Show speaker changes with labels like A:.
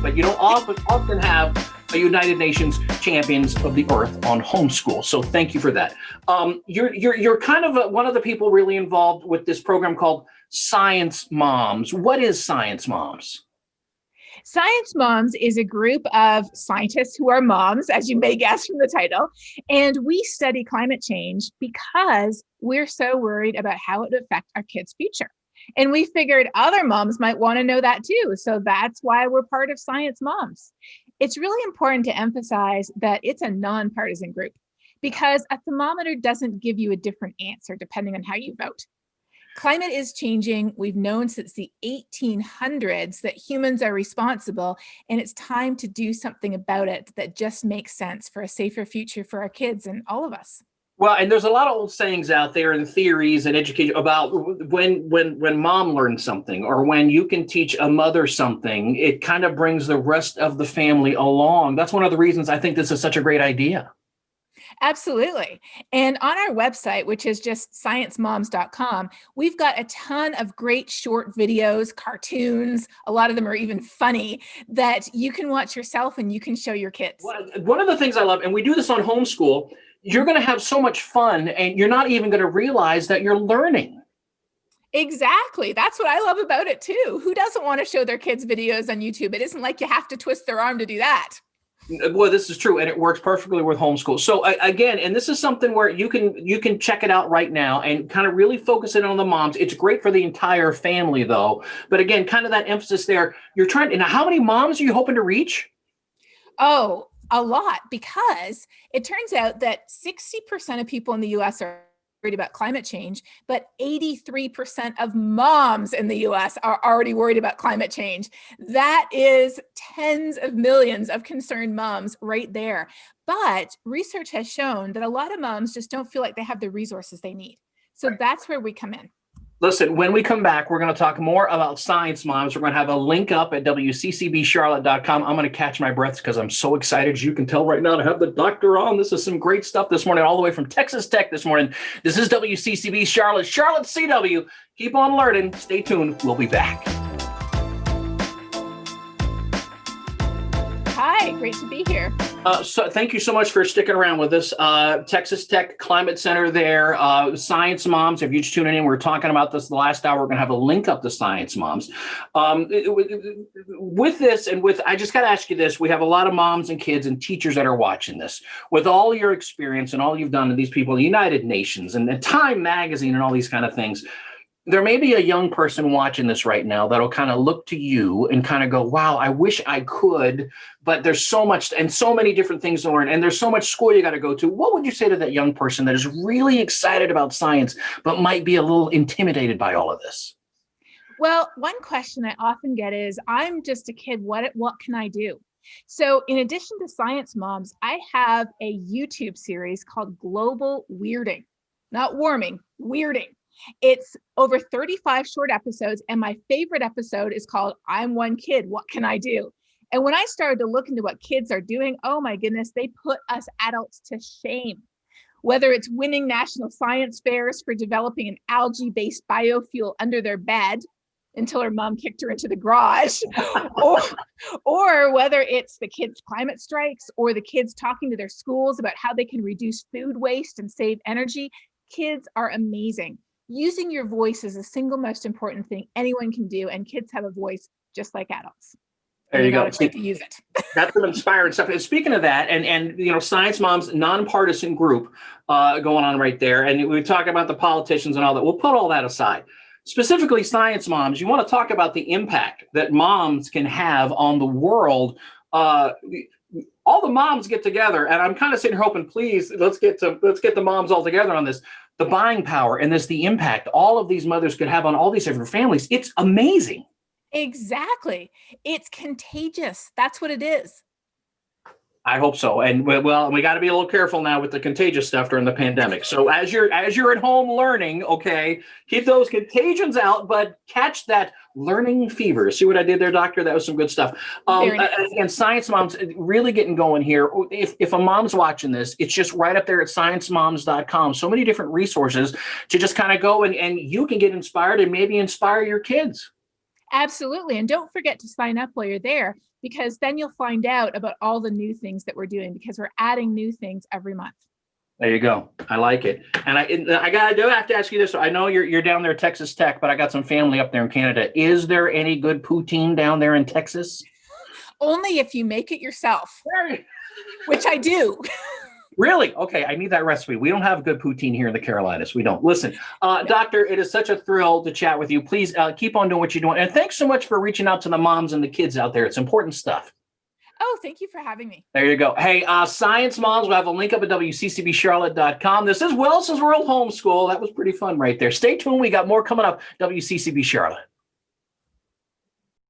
A: but you don't often have a United Nations Champions of the Earth on homeschool. So thank you for that. You're kind of one of the people really involved with this program called Science Moms. What is Science Moms?
B: Science Moms is a group of scientists who are moms, as you may guess from the title. And we study climate change because we're so worried about how it would affect our kids' future. And we figured other moms might want to know that too. So that's why we're part of Science Moms. It's really important to emphasize that it's a nonpartisan group because a thermometer doesn't give you a different answer depending on how you vote. Climate is changing. We've known since the 1800s that humans are responsible, and it's time to do something about it that just makes sense for a safer future for our kids and all of us.
A: Well, and there's a lot of old sayings out there and theories and education about when mom learns something or when you can teach a mother something, it kind of brings the rest of the family along. That's one of the reasons I think this is such a great idea.
B: Absolutely. And on our website, which is just sciencemoms.com, we've got a ton of great short videos, cartoons. A lot of them are even funny that you can watch yourself and you can show your kids.
A: One of the things I love, and we do this on homeschool, you're going to have so much fun and you're not even going to realize that you're learning.
B: Exactly. That's what I love about it too. Who doesn't want to show their kids videos on YouTube? It isn't like you have to twist their arm to do that.
A: Well, this is true, and it works perfectly with homeschool. So again, and this is something where you can check it out right now and kind of really focus in on the moms. It's great for the entire family, though. But again, kind of that emphasis there. You're trying to. Now, how many moms are you hoping to reach?
B: Oh, a lot, because it turns out that 60% of people in the U.S. are worried about climate change, but 83% of moms in the US are already worried about climate change. That is tens of millions of concerned moms right there. But research has shown that a lot of moms just don't feel like they have the resources they need. So that's where we come in.
A: Listen, when we come back, we're going to talk more about Science Moms. We're going to have a link up at WCCBcharlotte.com. I'm going to catch my breath because I'm so excited, as you can tell right now, to have the doctor on. This is some great stuff this morning, all the way from Texas Tech this morning. This is WCCB Charlotte, Charlotte CW. Keep on learning. Stay tuned. We'll be back.
B: Hi, great to be here.
A: So thank you so much for sticking around with us. Texas Tech Climate Center there, Science Moms. If you're just tuning in, we're talking about this the last hour. We're going to have a link up to Science Moms. With this and with, I just got to ask you this. We have a lot of moms and kids and teachers that are watching this. With all your experience and all you've done to these people, the United Nations and the Time Magazine and all these kind of things, there may be a young person watching this right now that'll kind of look to you and kind of go, wow, I wish I could, but there's so much and so many different things to learn. And there's so much school you got to go to. What would you say to that young person that is really excited about science, but might be a little intimidated by all of this?
B: Well, one question I often get is, I'm just a kid. What can I do? So in addition to Science Moms, I have a YouTube series called Global Weirding, not warming, weirding. It's over 35 short episodes, and my favorite episode is called I'm One Kid, What Can I Do? And when I started to look into what kids are doing, oh my goodness, they put us adults to shame. Whether it's winning national science fairs for developing an algae-based biofuel under their bed until her mom kicked her into the garage, or whether it's the kids' climate strikes or the kids talking to their schools about how they can reduce food waste and save energy, kids are amazing. Using your voice is the single most important thing anyone can do, and kids have a voice just like adults.
A: There you go.
B: It's like to use it.
A: That's some inspiring stuff. And speaking of that, and you know, Science Moms, nonpartisan group going on right there, and we talk about the politicians and all that. We'll put all that aside. Specifically, Science Moms, you want to talk about the impact that moms can have on the world. All the moms get together, and I'm kind of sitting here hoping, please, let's get the moms all together on this. The buying power and the impact all of these mothers could have on all these different families. It's amazing.
B: Exactly. It's contagious. That's what it is.
A: I hope so. And well, we got to be a little careful now with the contagious stuff during the pandemic. So as you're at home learning, okay, keep those contagions out, but catch that learning fever. See what I did there, doctor? That was some good stuff.
B: Nice.
A: Again, Science Moms really getting going here. If a mom's watching this, it's just right up there at sciencemoms.com. So many different resources to just kind of go and you can get inspired and maybe inspire your kids.
B: Absolutely. And don't forget to sign up while you're there, because then you'll find out about all the new things that we're doing, because we're adding new things every month.
A: There you go. I like it. And I do have to ask you this. I know you're down there at Texas Tech, but I got some family up there in Canada. Is there any good poutine down there in Texas?
B: Only if you make it yourself, which I do.
A: Really? Okay, I need that recipe. We don't have good poutine here in the Carolinas. We don't. Listen, Doctor, it is such a thrill to chat with you. Please keep on doing what you're doing. And thanks so much for reaching out to the moms and the kids out there. It's important stuff.
B: Oh, thank you for having me.
A: There you go. Hey, Science Moms, we'll have a link up at WCCBCharlotte.com. This is Wilson's World Homeschool. That was pretty fun right there. Stay tuned. We got more coming up. WCCB Charlotte.